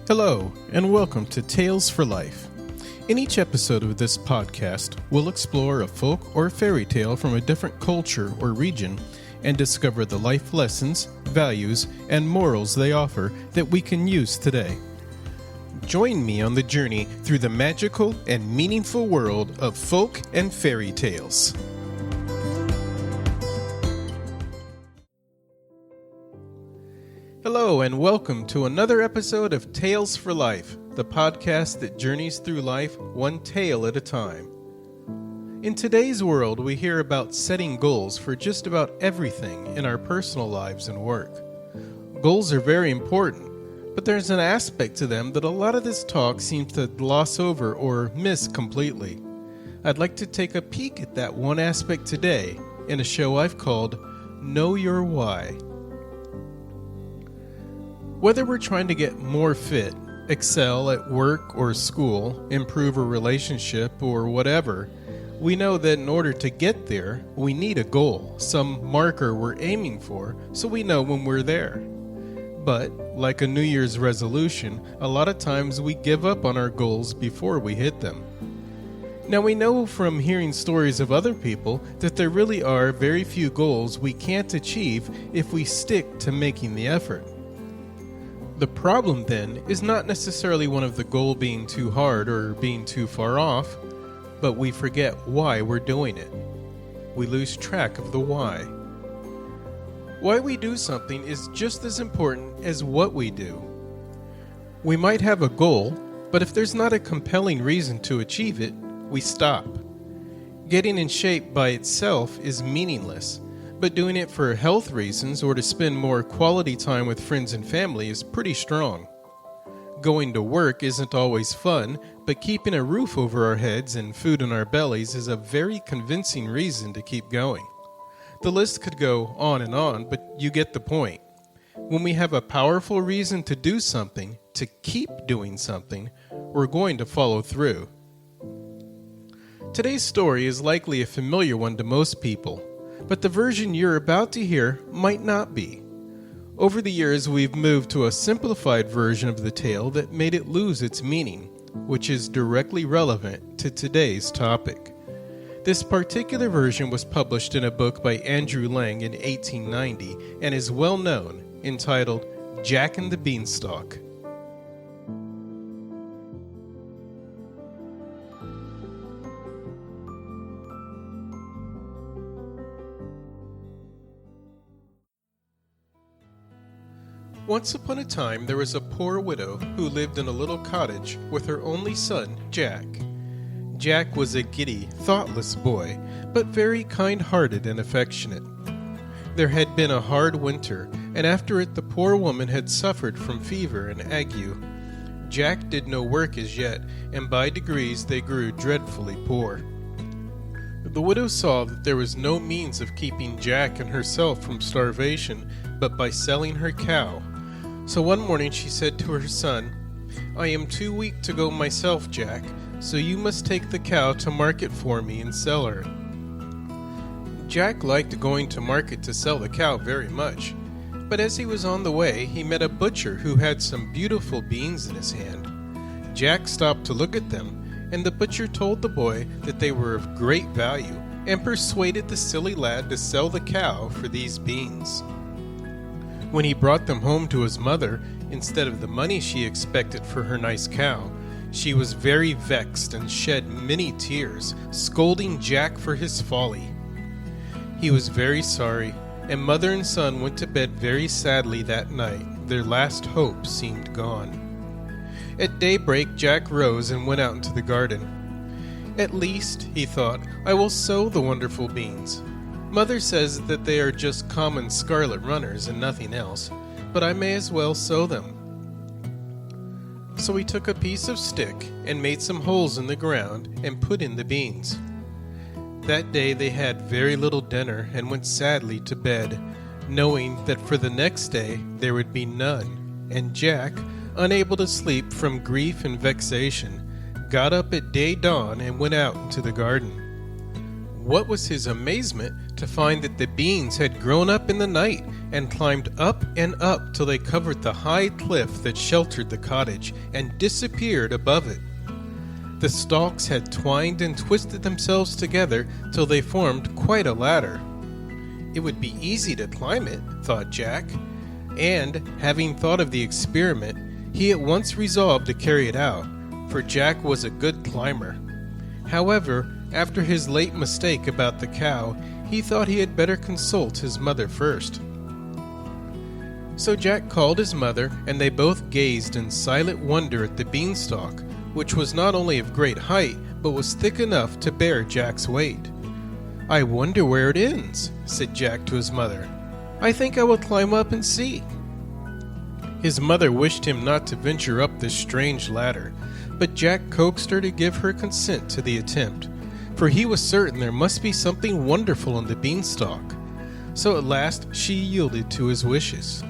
Hello, and welcome to Tales for Life. In each episode of this podcast, we'll explore a folk or fairy tale from a different culture or region and discover the life lessons, values, and morals they offer that we can use today. Join me on the journey through the magical and meaningful world of folk and fairy tales. Hello, and welcome to another episode of Tales for Life, the podcast that journeys through life one tale at a time. In today's world, we hear about setting goals for just about everything in our personal lives and work. Goals are very important, but there's an aspect to them that a lot of this talk seems to gloss over or miss completely. I'd like to take a peek at that one aspect today in a show I've called Know Your Why. Whether we're trying to get more fit, excel at work or school, improve a relationship, or whatever, we know that in order to get there, we need a goal, some marker we're aiming for, so we know when we're there. But, like a New Year's resolution, a lot of times we give up on our goals before we hit them. Now we know from hearing stories of other people that there really are very few goals we can't achieve if we stick to making the effort. The problem then is not necessarily one of the goal being too hard or being too far off, but we forget why we're doing it. We lose track of the why. Why we do something is just as important as what we do. We might have a goal, but if there's not a compelling reason to achieve it, we stop. Getting in shape by itself is meaningless, but doing it for health reasons or to spend more quality time with friends and family is pretty strong. Going to work isn't always fun, but keeping a roof over our heads and food in our bellies is a very convincing reason to keep going. The list could go on and on, but you get the point. When we have a powerful reason to do something, to keep doing something, we're going to follow through. Today's story is likely a familiar one to most people, but the version you're about to hear might not be. Over the years, we've moved to a simplified version of the tale that made it lose its meaning, which is directly relevant to today's topic. This particular version was published in a book by Andrew Lang in 1890 and is well known, entitled Jack and the Beanstalk. Once upon a time, there was a poor widow who lived in a little cottage with her only son, Jack. Jack was a giddy, thoughtless boy, but very kind-hearted and affectionate. There had been a hard winter, and after it the poor woman had suffered from fever and ague. Jack did no work as yet, and by degrees they grew dreadfully poor. The widow saw that there was no means of keeping Jack and herself from starvation but by selling her cow. So one morning she said to her son, "I am too weak to go myself, Jack, so you must take the cow to market for me and sell her." Jack liked going to market to sell the cow very much, but as he was on the way, he met a butcher who had some beautiful beans in his hand. Jack stopped to look at them, and the butcher told the boy that they were of great value and persuaded the silly lad to sell the cow for these beans. When he brought them home to his mother, instead of the money she expected for her nice cow, she was very vexed and shed many tears, scolding Jack for his folly. He was very sorry, and mother and son went to bed very sadly that night. Their last hope seemed gone. At daybreak, Jack rose and went out into the garden. "At least," he thought, "I will sow the wonderful beans. Mother says that they are just common scarlet runners and nothing else, but I may as well sow them." So he took a piece of stick and made some holes in the ground and put in the beans. That day they had very little dinner and went sadly to bed, knowing that for the next day there would be none, and Jack, unable to sleep from grief and vexation, got up at day dawn and went out into the garden. What was his amazement to find that the beans had grown up in the night and climbed up and up till they covered the high cliff that sheltered the cottage and disappeared above it. The stalks had twined and twisted themselves together till they formed quite a ladder. It would be easy to climb it, thought Jack, and, having thought of the experiment, he at once resolved to carry it out, for Jack was a good climber. However, after his late mistake about the cow, he thought he had better consult his mother first. So Jack called his mother, and they both gazed in silent wonder at the beanstalk, which was not only of great height, but was thick enough to bear Jack's weight. "I wonder where it ends," said Jack to his mother. "I think I will climb up and see." His mother wished him not to venture up this strange ladder, but Jack coaxed her to give her consent to the attempt, for he was certain there must be something wonderful in the beanstalk. So at last she yielded to his wishes.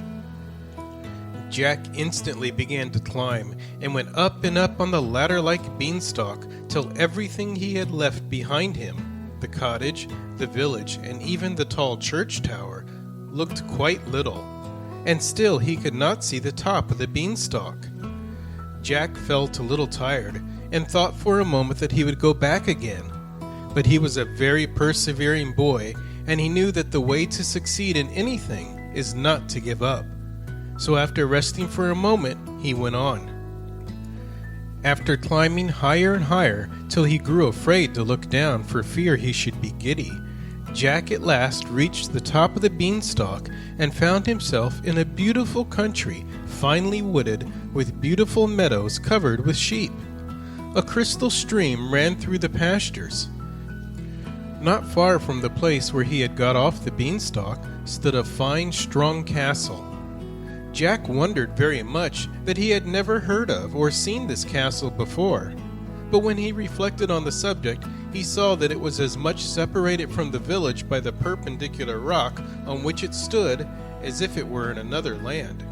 Jack instantly began to climb, and went up and up on the ladder-like beanstalk till everything he had left behind him, the cottage, the village, and even the tall church tower, looked quite little, and still he could not see the top of the beanstalk. Jack felt a little tired, and thought for a moment that he would go back again, but he was a very persevering boy, and he knew that the way to succeed in anything is not to give up. So after resting for a moment, he went on. After climbing higher and higher till he grew afraid to look down for fear he should be giddy, Jack at last reached the top of the beanstalk and found himself in a beautiful country, finely wooded, with beautiful meadows covered with sheep. A crystal stream ran through the pastures. Not far from the place where he had got off the beanstalk stood a fine, strong castle. Jack wondered very much that he had never heard of or seen this castle before, but when he reflected on the subject, he saw that it was as much separated from the village by the perpendicular rock on which it stood as if it were in another land.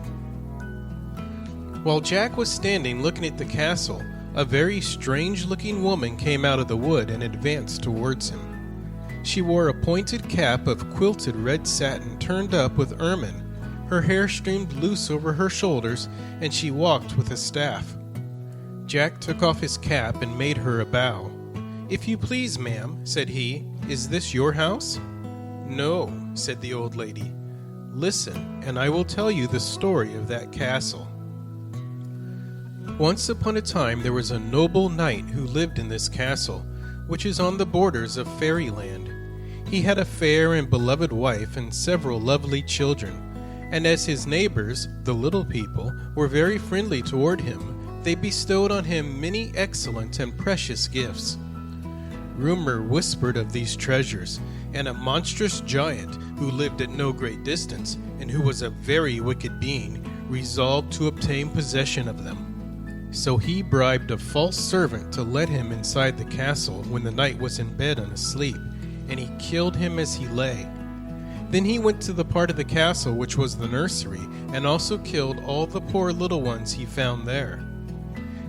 While Jack was standing looking at the castle, a very strange-looking woman came out of the wood and advanced towards him. She wore a pointed cap of quilted red satin turned up with ermine. Her hair streamed loose over her shoulders, and she walked with a staff. Jack took off his cap and made her a bow. "If you please, ma'am," said he, "is this your house?" "No," said the old lady. "Listen, and I will tell you the story of that castle. Once upon a time there was a noble knight who lived in this castle, which is on the borders of fairyland. He had a fair and beloved wife and several lovely children, and as his neighbors, the little people, were very friendly toward him, they bestowed on him many excellent and precious gifts. Rumor whispered of these treasures, and a monstrous giant, who lived at no great distance, and who was a very wicked being, resolved to obtain possession of them. So he bribed a false servant to let him inside the castle when the knight was in bed and asleep, and he killed him as he lay. Then he went to the part of the castle which was the nursery, and also killed all the poor little ones he found there.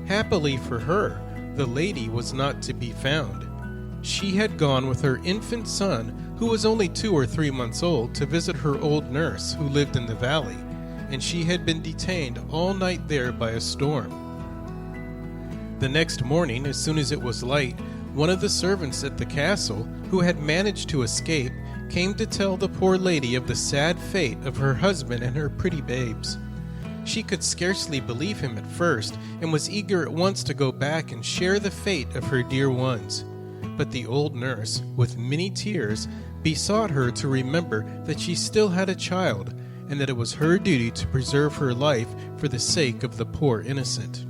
Happily for her, the lady was not to be found. She had gone with her infant son, who was only 2 or 3 months old, to visit her old nurse, who lived in the valley, and she had been detained all night there by a storm. The next morning, as soon as it was light, one of the servants at the castle, who had managed to escape, came to tell the poor lady of the sad fate of her husband and her pretty babes. She could scarcely believe him at first, and was eager at once to go back and share the fate of her dear ones. But the old nurse, with many tears, besought her to remember that she still had a child, and that it was her duty to preserve her life for the sake of the poor innocent.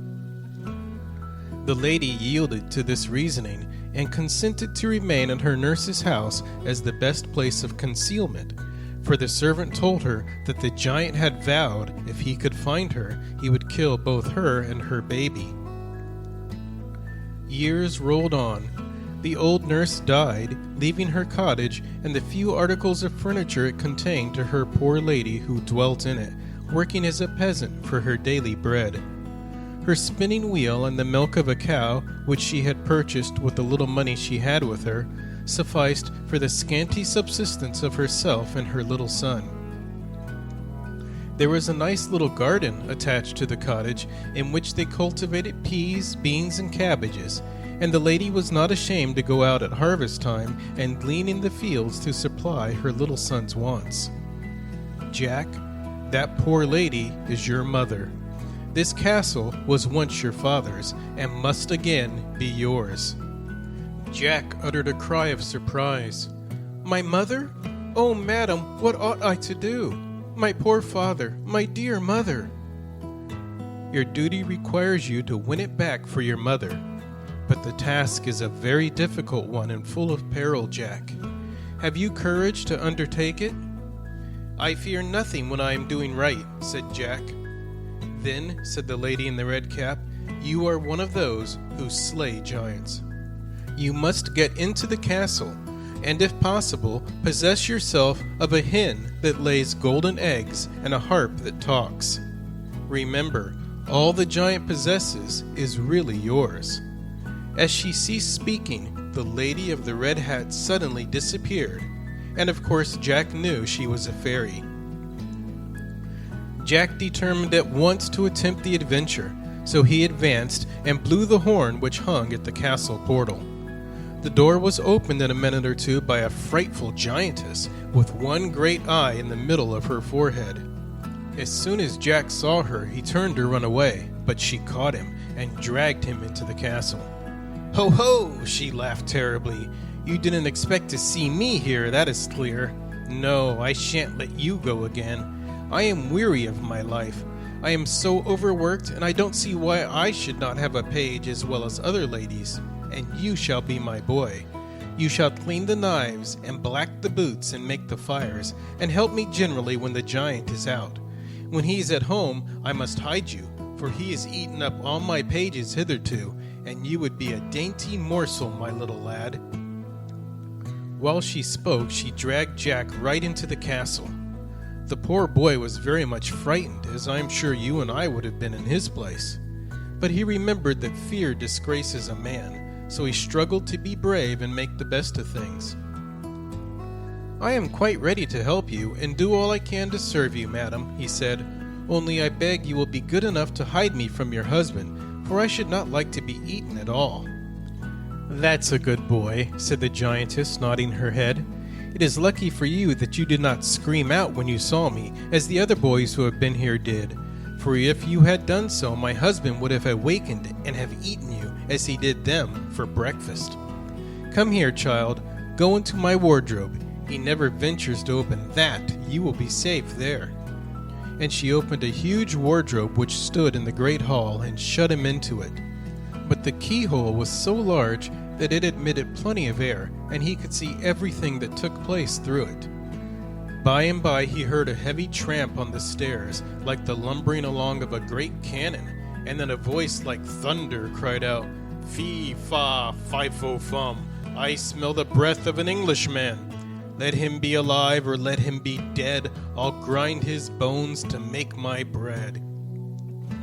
The lady yielded to this reasoning, and consented to remain in her nurse's house as the best place of concealment, for the servant told her that the giant had vowed, if he could find her, he would kill both her and her baby. Years rolled on. The old nurse died, leaving her cottage and the few articles of furniture it contained to her poor lady who dwelt in it, working as a peasant for her daily bread. Her spinning wheel and the milk of a cow, which she had purchased with the little money she had with her, sufficed for the scanty subsistence of herself and her little son. There was a nice little garden attached to the cottage in which they cultivated peas, beans, and cabbages, and the lady was not ashamed to go out at harvest time and glean in the fields to supply her little son's wants. Jack, that poor lady is your mother. This castle was once your father's and must again be yours." Jack uttered a cry of surprise. "My mother? Oh, madam, what ought I to do? My poor father, my dear mother!" "Your duty requires you to win it back for your mother, but the task is a very difficult one and full of peril, Jack. Have you courage to undertake it?" "I fear nothing when I am doing right," said Jack. "Then," said the lady in the red cap, "you are one of those who slay giants. You must get into the castle, and if possible, possess yourself of a hen that lays golden eggs and a harp that talks. Remember, all the giant possesses is really yours." As she ceased speaking, the lady of the red hat suddenly disappeared, and of course Jack knew she was a fairy. Jack determined at once to attempt the adventure, so he advanced and blew the horn which hung at the castle portal. The door was opened in a minute or two by a frightful giantess with one great eye in the middle of her forehead. As soon as Jack saw her, he turned to run away, but she caught him and dragged him into the castle. "Ho ho!" she laughed terribly. "You didn't expect to see me here, that is clear. No, I shan't let you go again. I am weary of my life. I am so overworked, and I don't see why I should not have a page as well as other ladies. And you shall be my boy. You shall clean the knives and black the boots and make the fires, and help me generally when the giant is out. When he is at home, I must hide you, for he has eaten up all my pages hitherto, and you would be a dainty morsel, my little lad." While she spoke, she dragged Jack right into the castle. The poor boy was very much frightened, as I am sure you and I would have been in his place. But he remembered that fear disgraces a man, so he struggled to be brave and make the best of things. "I am quite ready to help you, and do all I can to serve you, madam," he said. "Only I beg you will be good enough to hide me from your husband, for I should not like to be eaten at all." "That's a good boy," said the giantess, nodding her head. "It is lucky for you that you did not scream out when you saw me, as the other boys who have been here did. For if you had done so, my husband would have awakened and have eaten you, as he did them, for breakfast. Come here, child, go into my wardrobe. He never ventures to open that. You will be safe there." And she opened a huge wardrobe which stood in the great hall and shut him into it. But the keyhole was so large that it admitted plenty of air, and he could see everything that took place through it. By and by he heard a heavy tramp on the stairs, like the lumbering along of a great cannon, and then a voice like thunder cried out, "Fee, fa, fi-fo, fum, I smell the breath of an Englishman. Let him be alive or let him be dead, I'll grind his bones to make my bread."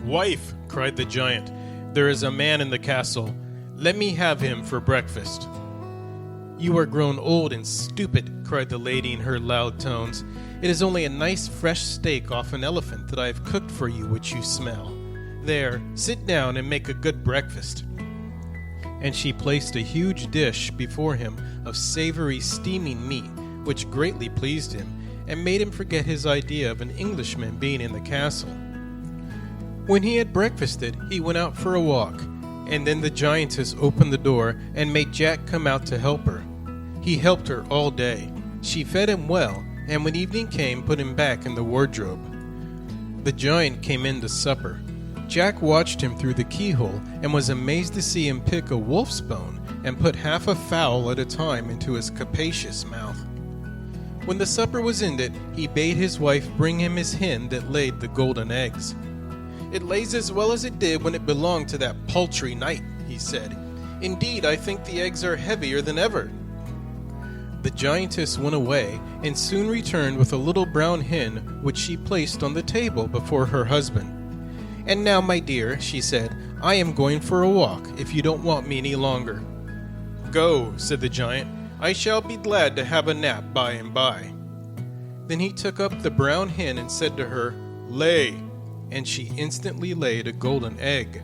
"Wife," cried the giant, "there is a man in the castle. Let me have him for breakfast." "You are grown old and stupid," cried the lady in her loud tones. "It is only a nice fresh steak off an elephant that I have cooked for you which you smell. There, sit down and make a good breakfast." And she placed a huge dish before him of savory steaming meat, which greatly pleased him, and made him forget his idea of an Englishman being in the castle. When he had breakfasted, he went out for a walk, and then the giantess opened the door and made Jack come out to help her. He helped her all day. She fed him well, and when evening came, put him back in the wardrobe. The giant came in to supper. Jack watched him through the keyhole and was amazed to see him pick a wolf's bone and put half a fowl at a time into his capacious mouth. When the supper was ended, he bade his wife bring him his hen that laid the golden eggs. "It lays as well as it did when it belonged to that paltry knight," he said. "Indeed, I think the eggs are heavier than ever." The giantess went away and soon returned with a little brown hen which she placed on the table before her husband. "And now, my dear," she said, "I am going for a walk, if you don't want me any longer." "Go," said the giant. "I shall be glad to have a nap by and by." Then he took up the brown hen and said to her, "Lay," and she instantly laid a golden egg.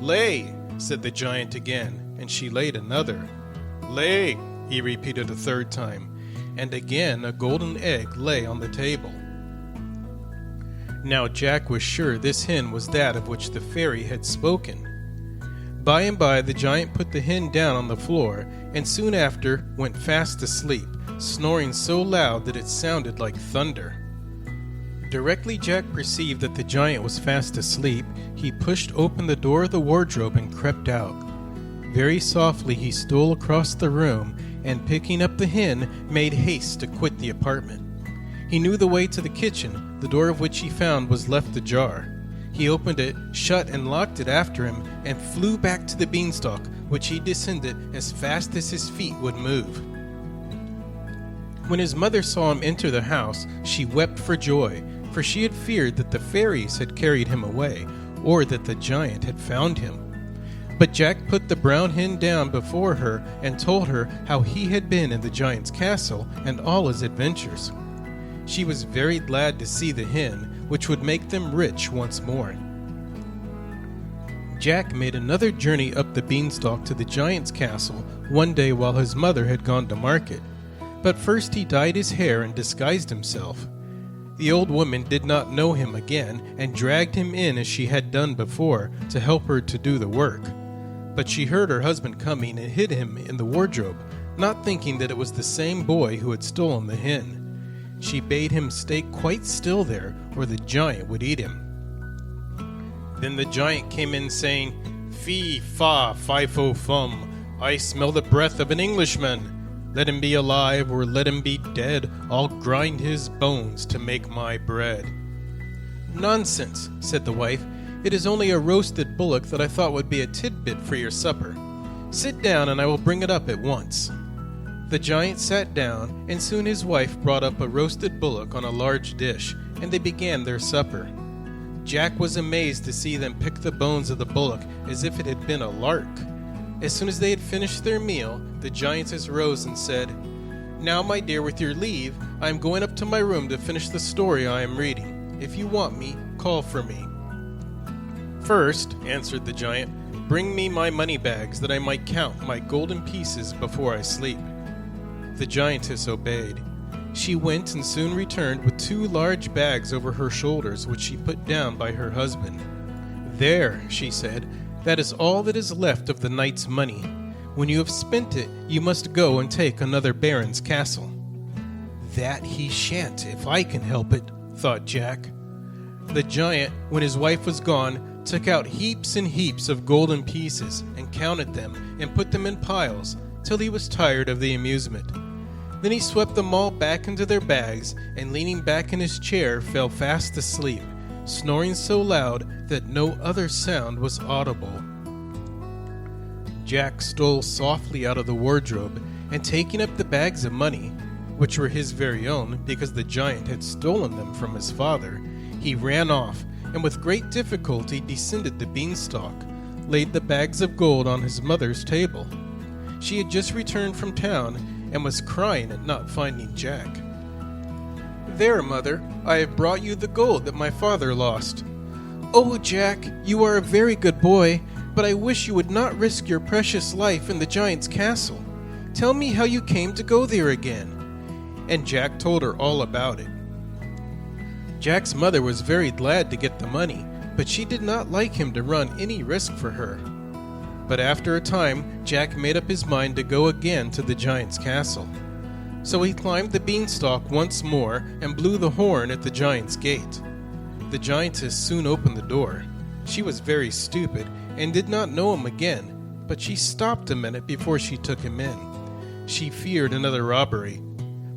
"Lay," said the giant again, and she laid another. "Lay," he repeated a third time, and again a golden egg lay on the table. Now Jack was sure this hen was that of which the fairy had spoken. By and by the giant put the hen down on the floor, and soon after went fast asleep, snoring so loud that it sounded like thunder. Directly Jack perceived that the giant was fast asleep, he pushed open the door of the wardrobe and crept out. Very softly he stole across the room, and picking up the hen, made haste to quit the apartment. He knew the way to the kitchen, the door of which he found was left ajar. He opened it, shut and locked it after him, and flew back to the beanstalk, which he descended as fast as his feet would move. When his mother saw him enter the house, she wept for joy, for she had feared that the fairies had carried him away, or that the giant had found him. But Jack put the brown hen down before her and told her how he had been in the giant's castle and all his adventures. She was very glad to see the hen, which would make them rich once more. Jack made another journey up the beanstalk to the giant's castle one day while his mother had gone to market. But first he dyed his hair and disguised himself. The old woman did not know him again and dragged him in as she had done before to help her to do the work. But she heard her husband coming and hid him in the wardrobe, not thinking that it was the same boy who had stolen the hen. She bade him stay quite still there, or the giant would eat him. Then the giant came in saying, "Fee, fa, fi, fo, fum, I smell the breath of an Englishman. Let him be alive, or let him be dead, I'll grind his bones to make my bread." "Nonsense," said the wife. "It is only a roasted bullock that I thought would be a tidbit for your supper. Sit down, and I will bring it up at once." The giant sat down, and soon his wife brought up a roasted bullock on a large dish, and they began their supper. Jack was amazed to see them pick the bones of the bullock as if it had been a lark. As soon as they had finished their meal, the giantess rose and said, "Now, my dear, with your leave, I am going up to my room to finish the story I am reading. If you want me, call for me." "First," answered the giant, "bring me my money bags that I might count my golden pieces before I sleep." The giantess obeyed. She went and soon returned with 2 large bags over her shoulders, which she put down by her husband. "There," she said, "that is all that is left of the night's money. When you have spent it, you must go and take another baron's castle." "That he shan't, if I can help it," thought Jack. The giant, when his wife was gone, took out heaps and heaps of golden pieces and counted them and put them in piles till he was tired of the amusement. Then he swept them all back into their bags, and leaning back in his chair fell fast asleep, snoring so loud that no other sound was audible. Jack stole softly out of the wardrobe, and taking up the bags of money, which were his very own because the giant had stolen them from his father, he ran off, and with great difficulty descended the beanstalk, laid the bags of gold on his mother's table. She had just returned from town, and was crying at not finding Jack. "There, mother, I have brought you the gold that my father lost." "Oh, Jack, you are a very good boy, but I wish you would not risk your precious life in the giant's castle. Tell me how you came to go there again." And Jack told her all about it. Jack's mother was very glad to get the money, but she did not like him to run any risk for her. But after a time, Jack made up his mind to go again to the giant's castle. So he climbed the beanstalk once more and blew the horn at the giant's gate. The giantess soon opened the door. She was very stupid and did not know him again, but she stopped a minute before she took him in. She feared another robbery.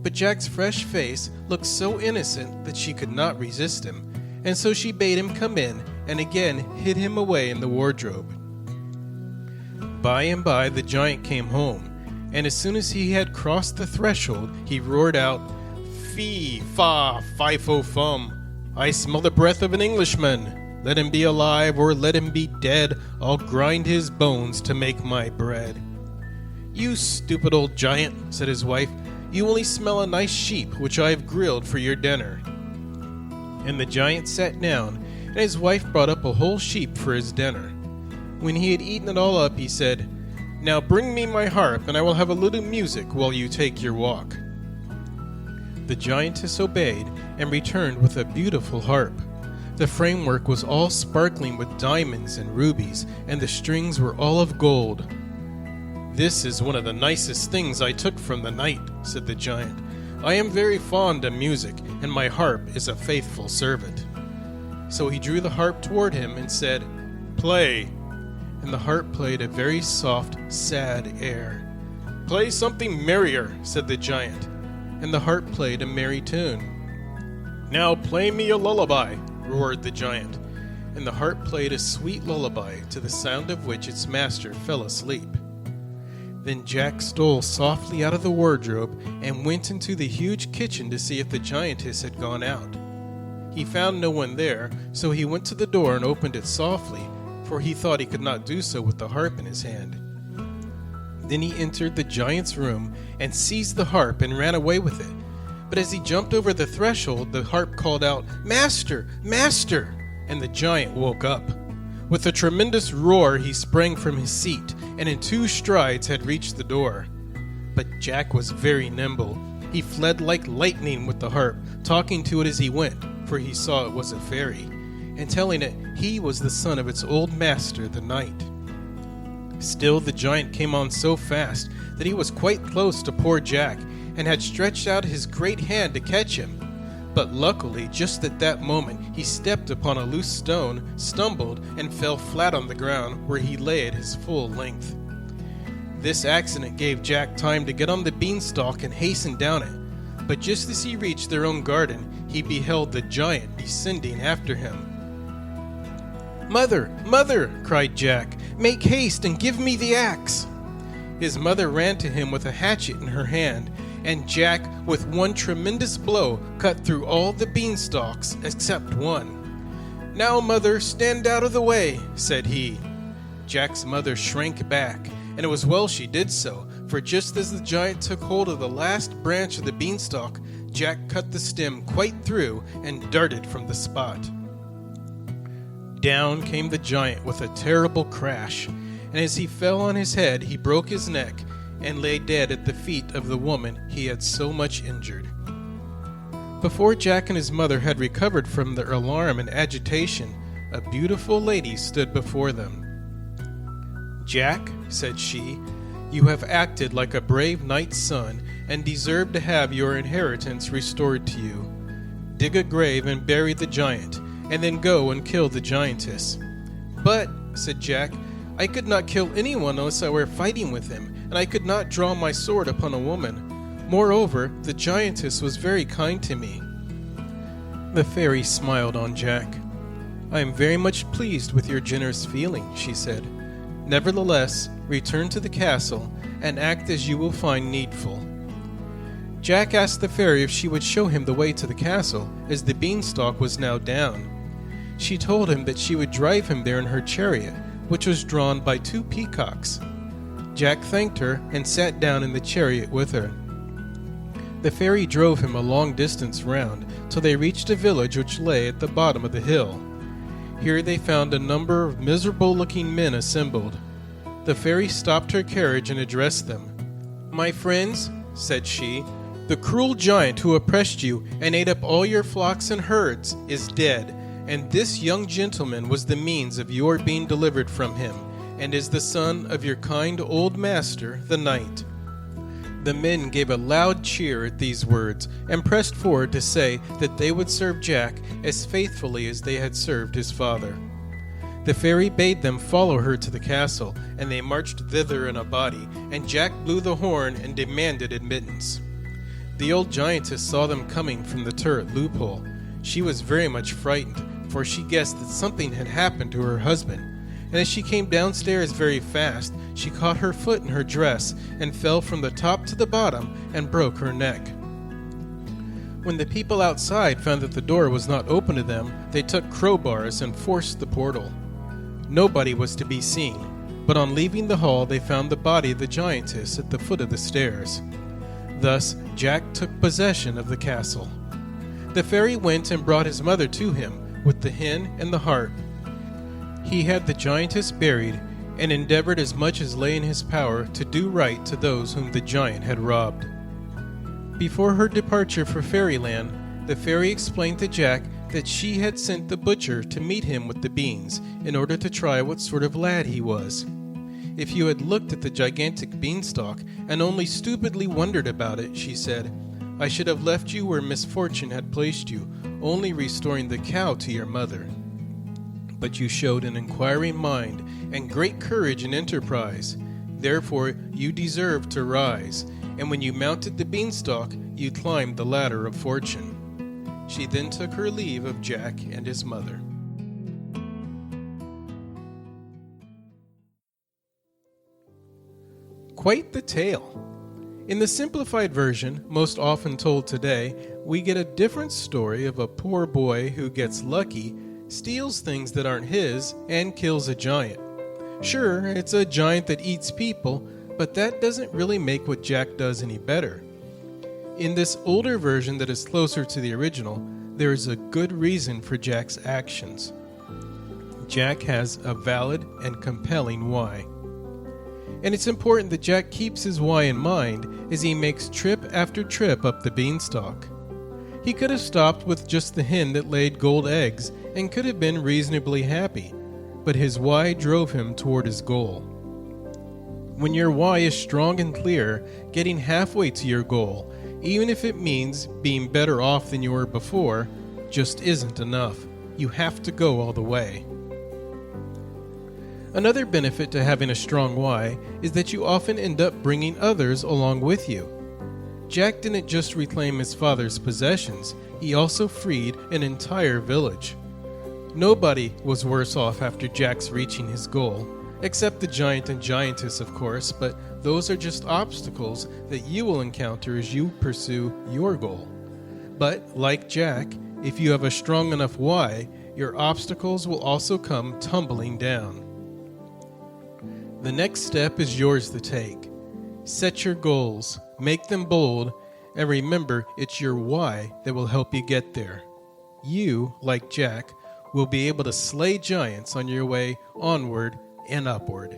But Jack's fresh face looked so innocent that she could not resist him, and so she bade him come in and again hid him away in the wardrobe. By and by the giant came home, and as soon as he had crossed the threshold, he roared out, "Fee, fa, fi, fo, fum, I smell the breath of an Englishman. Let him be alive, or let him be dead, I'll grind his bones to make my bread." "You stupid old giant," said his wife, "you only smell a nice sheep which I have grilled for your dinner." And the giant sat down, and his wife brought up a whole sheep for his dinner. When he had eaten it all up, he said, "Now bring me my harp, and I will have a little music while you take your walk." The giantess obeyed and returned with a beautiful harp. The framework was all sparkling with diamonds and rubies, and the strings were all of gold. "This is one of the nicest things I took from the knight," said the giant. "I am very fond of music, and my harp is a faithful servant." So he drew the harp toward him and said, "Play." And the harp played a very soft, sad air. "Play something merrier," said the giant. And the harp played a merry tune. "Now play me a lullaby," roared the giant. And the harp played a sweet lullaby, to the sound of which its master fell asleep. Then Jack stole softly out of the wardrobe and went into the huge kitchen to see if the giantess had gone out. He found no one there, so he went to the door and opened it softly, for he thought he could not do so with the harp in his hand. Then he entered the giant's room and seized the harp and ran away with it. But as he jumped over the threshold, the harp called out, "Master! Master!" and the giant woke up. With a tremendous roar, he sprang from his seat, and in 2 strides had reached the door. But Jack was very nimble. He fled like lightning with the harp, talking to it as he went, for he saw it was a fairy, and telling it he was the son of its old master, the knight. Still the giant came on so fast that he was quite close to poor Jack, and had stretched out his great hand to catch him. But luckily, just at that moment, he stepped upon a loose stone, stumbled, and fell flat on the ground, where he lay at his full length. This accident gave Jack time to get on the beanstalk and hasten down it. But just as he reached their own garden, he beheld the giant descending after him. "Mother! Mother!" cried Jack. "Make haste and give me the axe!" His mother ran to him with a hatchet in her hand, and Jack, with one tremendous blow, cut through all the beanstalks except one. "Now, mother, stand out of the way," said he. Jack's mother shrank back, and it was well she did so, for just as the giant took hold of the last branch of the beanstalk, Jack cut the stem quite through and darted from the spot. Down came the giant with a terrible crash, and as he fell on his head, he broke his neck and lay dead at the feet of the woman he had so much injured. Before Jack and his mother had recovered from their alarm and agitation, a beautiful lady stood before them. "Jack," said she, "you have acted like a brave knight's son, and deserve to have your inheritance restored to you. Dig a grave and bury the giant, and then go and kill the giantess." "But," said Jack, "I could not kill anyone unless I were fighting with him, and I could not draw my sword upon a woman. Moreover, the giantess was very kind to me." The fairy smiled on Jack. "I am very much pleased with your generous feeling," she said. "Nevertheless, return to the castle and act as you will find needful." Jack asked the fairy if she would show him the way to the castle, as the beanstalk was now down. She told him that she would drive him there in her chariot, which was drawn by 2 peacocks. Jack thanked her and sat down in the chariot with her. The fairy drove him a long distance round, till they reached a village which lay at the bottom of the hill. Here they found a number of miserable-looking men assembled. The fairy stopped her carriage and addressed them. "My friends," said she, "the cruel giant who oppressed you and ate up all your flocks and herds is dead, and this young gentleman was the means of your being delivered from him, and is the son of your kind old master, the knight." The men gave a loud cheer at these words, and pressed forward to say that they would serve Jack as faithfully as they had served his father. The fairy bade them follow her to the castle, and they marched thither in a body, and Jack blew the horn and demanded admittance. The old giantess saw them coming from the turret loophole. She was very much frightened, for she guessed that something had happened to her husband, and as she came downstairs very fast, she caught her foot in her dress and fell from the top to the bottom and broke her neck. When the people outside found that the door was not open to them, they took crowbars and forced the portal. Nobody was to be seen, but on leaving the hall they found the body of the giantess at the foot of the stairs. Thus Jack took possession of the castle. The fairy went and brought his mother to him with the hen and the heart. He had the giantess buried and endeavored as much as lay in his power to do right to those whom the giant had robbed. Before her departure for fairyland, the fairy explained to Jack that she had sent the butcher to meet him with the beans in order to try what sort of lad he was. If you had looked at the gigantic beanstalk and only stupidly wondered about it, she said, I should have left you where misfortune had placed you, only restoring the cow to your mother. But you showed an inquiring mind and great courage and enterprise. Therefore you deserved to rise, and when you mounted the beanstalk, you climbed the ladder of fortune. She then took her leave of Jack and his mother. Quite the tale. In the simplified version, most often told today, we get a different story of a poor boy who gets lucky, steals things that aren't his, and kills a giant. Sure, it's a giant that eats people, but that doesn't really make what Jack does any better. In this older version that is closer to the original, there is a good reason for Jack's actions. Jack has a valid and compelling why. And it's important that Jack keeps his why in mind as he makes trip after trip up the beanstalk. He could have stopped with just the hen that laid gold eggs and could have been reasonably happy, but his why drove him toward his goal. When your why is strong and clear, getting halfway to your goal, even if it means being better off than you were before, just isn't enough. You have to go all the way. Another benefit to having a strong why is that you often end up bringing others along with you. Jack didn't just reclaim his father's possessions, he also freed an entire village. Nobody was worse off after Jack's reaching his goal, except the giant and giantess, of course, but those are just obstacles that you will encounter as you pursue your goal. But, like Jack, if you have a strong enough why, your obstacles will also come tumbling down. The next step is yours to take. Set your goals, make them bold, and remember it's your why that will help you get there. You, like Jack, will be able to slay giants on your way onward and upward.